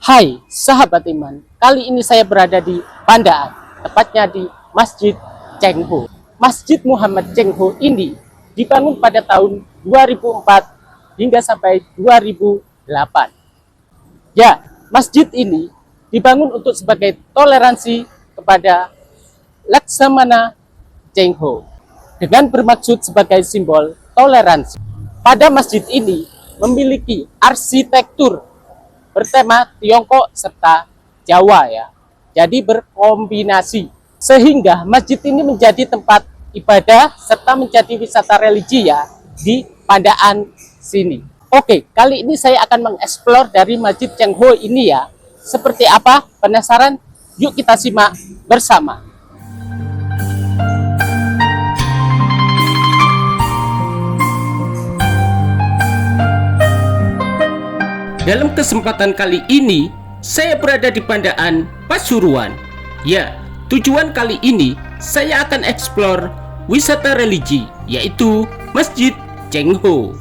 Hai sahabat iman, kali ini saya berada di Pandaan, tepatnya di Masjid Cheng Ho. Masjid Muhammad Cheng Ho ini dibangun pada tahun 2004 hingga sampai 2008. Ya, masjid ini dibangun untuk sebagai toleransi kepada Laksamana Cheng Ho dengan bermaksud sebagai simbol toleransi. Pada masjid ini memiliki arsitektur bertema Tiongkok serta Jawa ya. Jadi berkombinasi sehingga masjid ini menjadi tempat ibadah serta menjadi wisata religi ya di Pandaan sini. Oke, kali ini saya akan mengeksplor dari Masjid Cheng Ho ini ya. Seperti apa? Penasaran? Yuk kita simak bersama. Dalam kesempatan kali ini, saya berada di Pandaan, Pasuruan. Ya, tujuan kali ini saya akan eksplor wisata religi, yaitu Masjid Cheng Ho.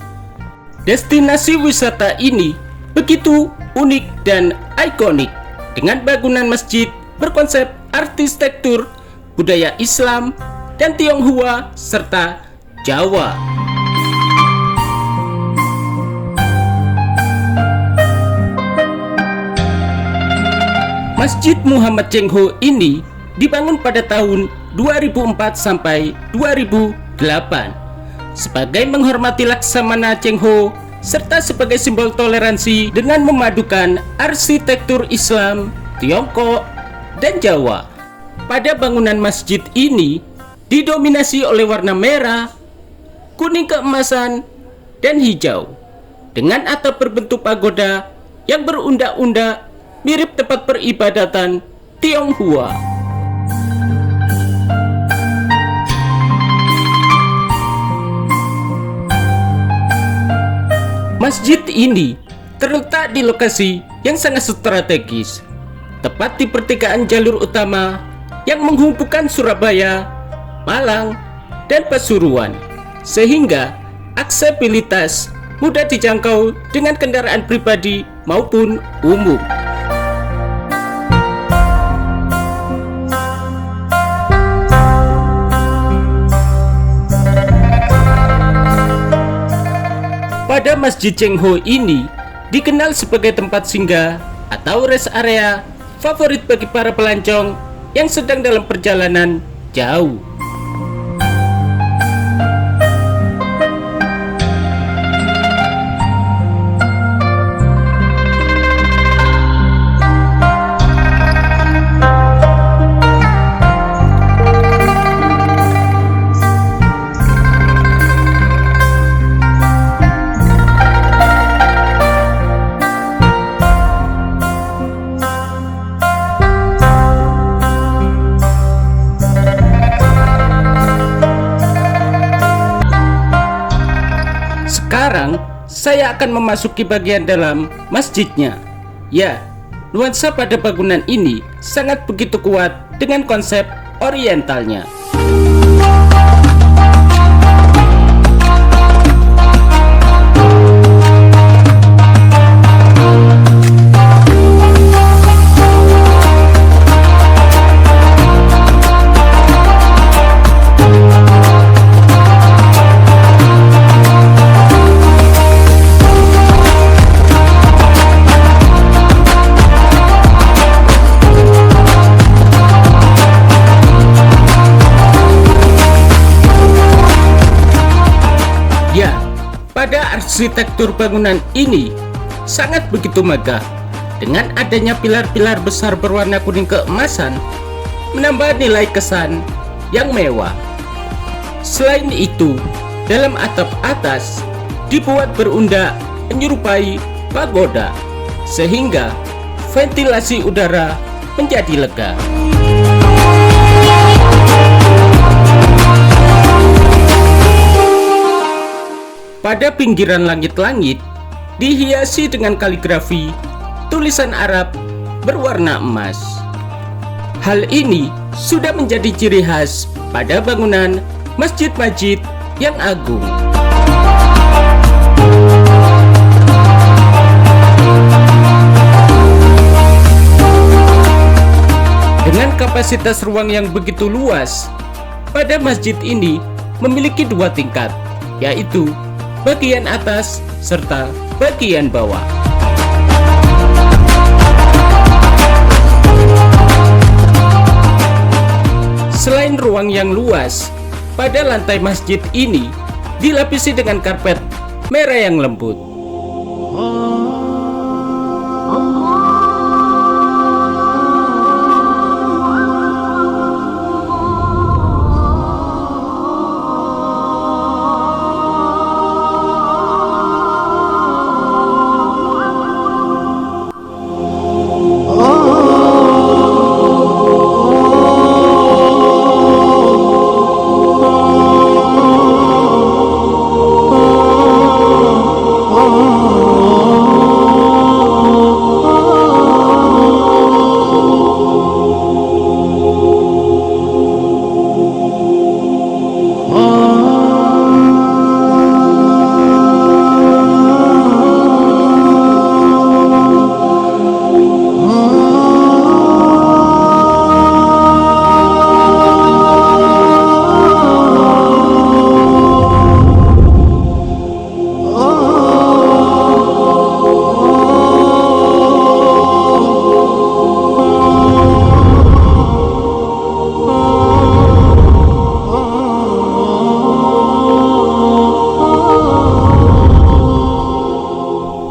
Destinasi wisata ini begitu unik dan ikonik, dengan bangunan masjid berkonsep arsitektur, budaya Islam, dan Tionghoa, serta Jawa. Masjid Muhammad Cheng Ho ini dibangun pada tahun 2004 sampai 2008 sebagai menghormati Laksamana Cheng Ho serta sebagai simbol toleransi dengan memadukan arsitektur Islam, Tiongkok, dan Jawa. Pada bangunan masjid ini didominasi oleh warna merah, kuning keemasan, dan hijau dengan atap berbentuk pagoda yang berundak-undak mirip tempat peribadatan Tionghoa. Masjid ini terletak di lokasi yang sangat strategis, tepat di pertigaan jalur utama yang menghubungkan Surabaya, Malang, dan Pasuruan, sehingga aksesibilitas mudah dijangkau dengan kendaraan pribadi maupun umum. Pada Masjid Cheng Ho ini dikenal sebagai tempat singgah atau rest area favorit bagi para pelancong yang sedang dalam perjalanan jauh. Sekarang saya akan memasuki bagian dalam masjidnya. Ya, nuansa pada bangunan ini sangat begitu kuat dengan konsep orientalnya. Pada arsitektur bangunan ini sangat begitu megah, dengan adanya pilar-pilar besar berwarna kuning keemasan menambah nilai kesan yang mewah. Selain itu, dalam atap atas dibuat berundak menyerupai pagoda sehingga ventilasi udara menjadi lega. Pada pinggiran langit-langit dihiasi dengan kaligrafi tulisan Arab berwarna emas. Hal ini sudah menjadi ciri khas pada bangunan masjid-masjid yang agung. kapasitas ruang yang begitu luas, pada masjid ini memiliki 2 tingkat, yaitu bagian atas serta bagian bawah. Selain ruang yang luas, pada lantai masjid ini dilapisi dengan karpet merah yang lembut.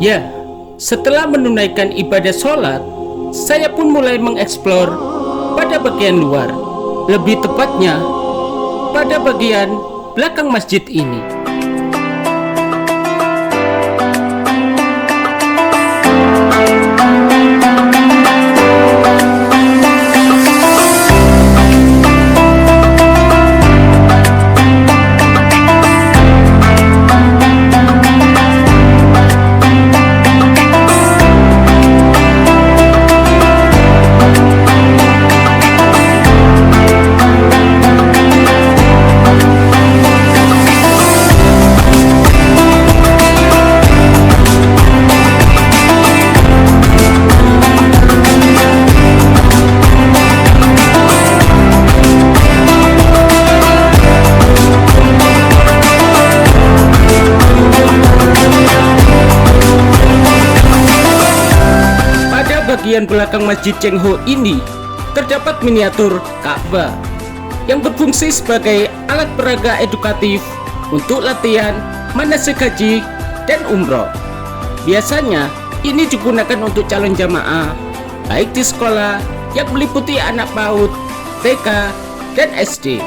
Ya, setelah menunaikan ibadah sholat, saya pun mulai mengeksplor pada bagian luar, lebih tepatnya pada bagian belakang masjid ini. Bagian belakang Masjid Cheng Ho ini terdapat miniatur Ka'bah yang berfungsi sebagai alat peraga edukatif untuk latihan manasik haji dan umroh. Biasanya ini digunakan untuk calon jamaah baik di sekolah yang meliputi anak PAUD, TK, dan SD.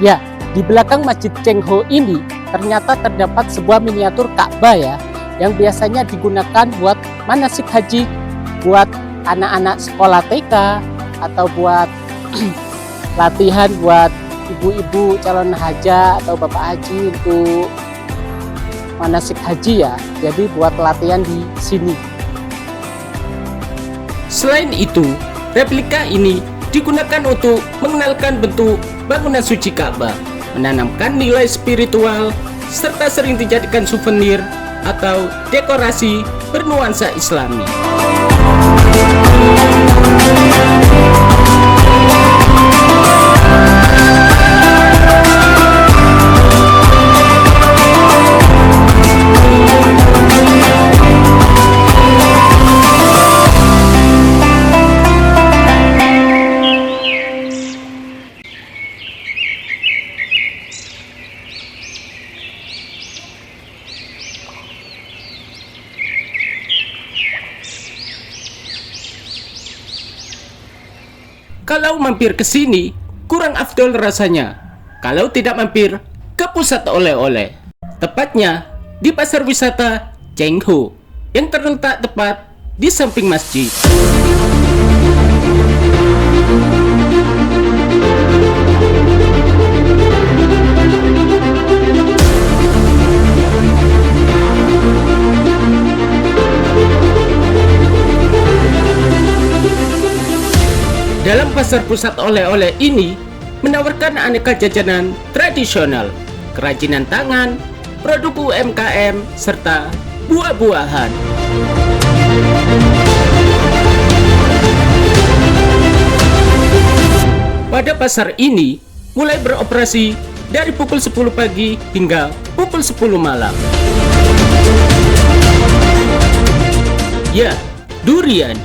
Ya, di belakang Masjid Cheng Ho ini ternyata terdapat sebuah miniatur Ka'bah ya, yang biasanya digunakan buat manasik haji, buat anak-anak sekolah TK, atau buat latihan buat ibu-ibu calon haja atau bapak haji untuk manasik haji ya. Jadi buat latihan di sini. Selain itu, replika ini digunakan untuk mengenalkan bentuk bangunan suci Ka'bah, menanamkan nilai spiritual, serta sering dijadikan souvenir atau dekorasi bernuansa Islami. Kalau mampir ke sini, kurang afdol rasanya kalau tidak mampir ke pusat oleh-oleh. Tepatnya di pasar wisata Cheng Ho yang terletak tepat di samping masjid. Dalam pasar pusat oleh-oleh ini menawarkan aneka jajanan tradisional, kerajinan tangan, produk UMKM, serta buah-buahan. Pada pasar ini mulai beroperasi dari pukul 10 pagi hingga pukul 10 malam. Ya, durian.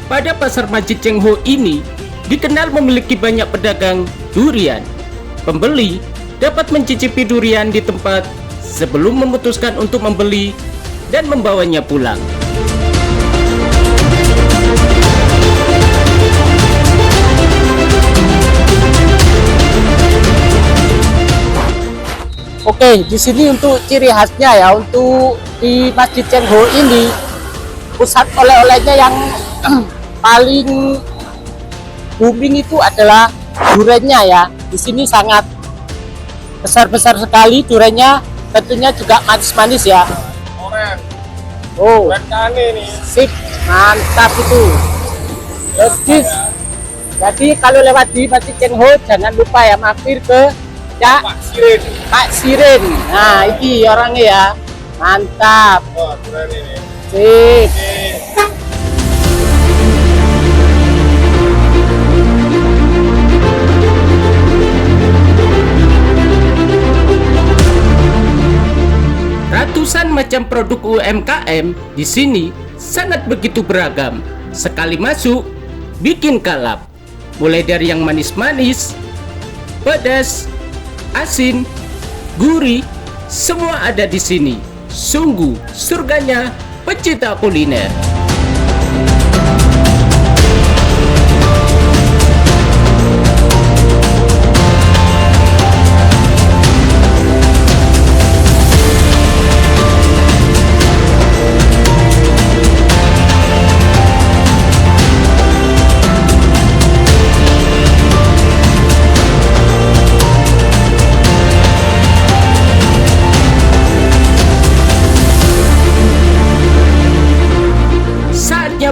Pada pasar Masjid Cengho ini dikenal memiliki banyak pedagang durian. Pembeli dapat mencicipi durian di tempat sebelum memutuskan untuk membeli dan membawanya pulang. Oke, di sini untuk ciri khasnya ya, untuk di Masjid Cengho ini pusat oleh-olehnya yang paling booming itu adalah duriannya ya. Di sini sangat besar-besar sekali duriannya, tentunya juga manis-manis ya. Oh, sip, mantap itu. Jadi kalau lewat di Masjid Cengho jangan lupa ya mampir ke Pak Sirin. Nah, ini orangnya ya. Mantap. Oh, keren ini. Sip. Ratusan macam produk UMKM di sini sangat begitu beragam. Sekali masuk, bikin kalap. Mulai dari yang manis-manis, pedas, asin, gurih, semua ada di sini. Sungguh surganya pecinta kuliner.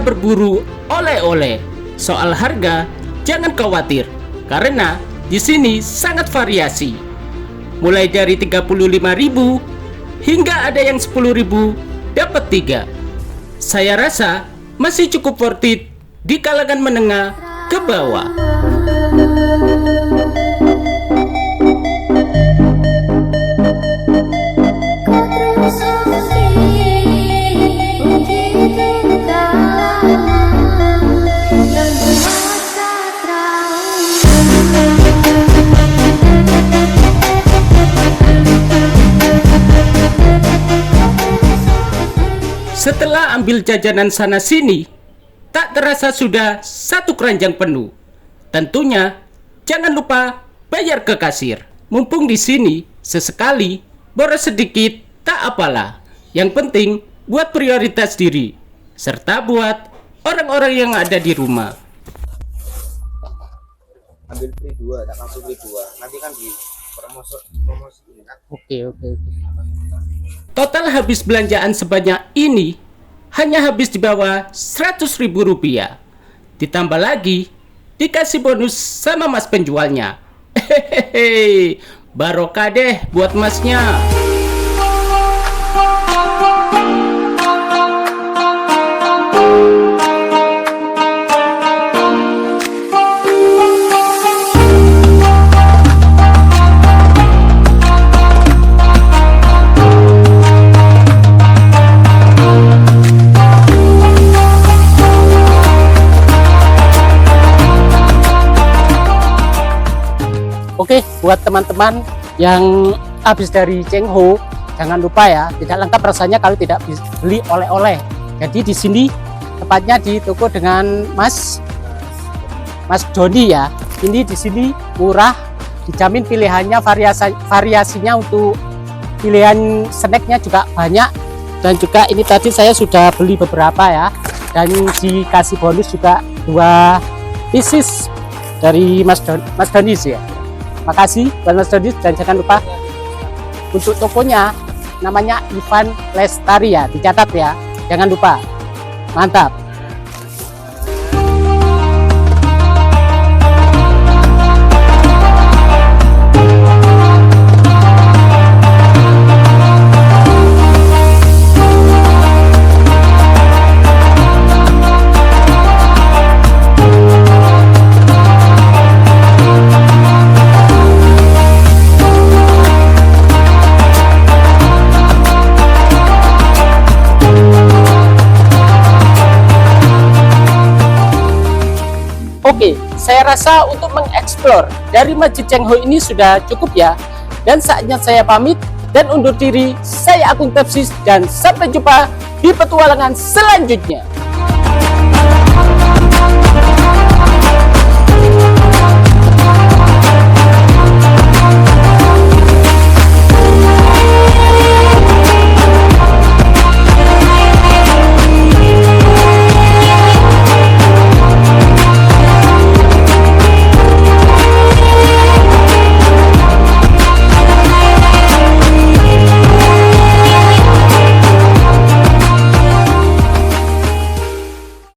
Berburu oleh-oleh. Soal harga jangan khawatir karena di sini sangat variasi. Mulai dari 35.000 hingga ada yang 10.000 dapat 3. Saya rasa masih cukup worth it di kalangan menengah ke bawah. Setelah ambil jajanan sana-sini, tak terasa sudah 1 keranjang penuh. Tentunya, jangan lupa bayar ke kasir. Mumpung di sini, sesekali, boros sedikit, tak apalah. Yang penting, buat prioritas diri, serta buat orang-orang yang ada di rumah. Ambil free 2, tak langsung free 2. Nanti kan di promosi ini kan. Oke. Total habis belanjaan sebanyak ini hanya habis di bawah Rp100.000. Ditambah lagi dikasih bonus sama mas penjualnya. Hehehe, barokah deh buat masnya. Oke, buat teman-teman yang habis dari Cengho, jangan lupa ya, tidak lengkap rasanya kalau tidak beli oleh-oleh. Jadi di sini tepatnya di toko dengan Mas Doni ya. Ini di sini murah, dijamin pilihannya, variasinya untuk pilihan snacknya juga banyak. Dan juga ini tadi saya sudah beli beberapa ya, dan dikasih bonus juga 2 pieces dari Mas Doni ya. Makasih buat Mas Dodi, dan jangan lupa untuk tokonya namanya Ivan Lestari ya, dicatat ya, jangan lupa. Mantap. Oke, saya rasa untuk mengeksplor dari Masjid Cheng Ho ini sudah cukup ya. Dan saatnya saya pamit dan undur diri. Saya Agung Tepsis dan sampai jumpa di petualangan selanjutnya.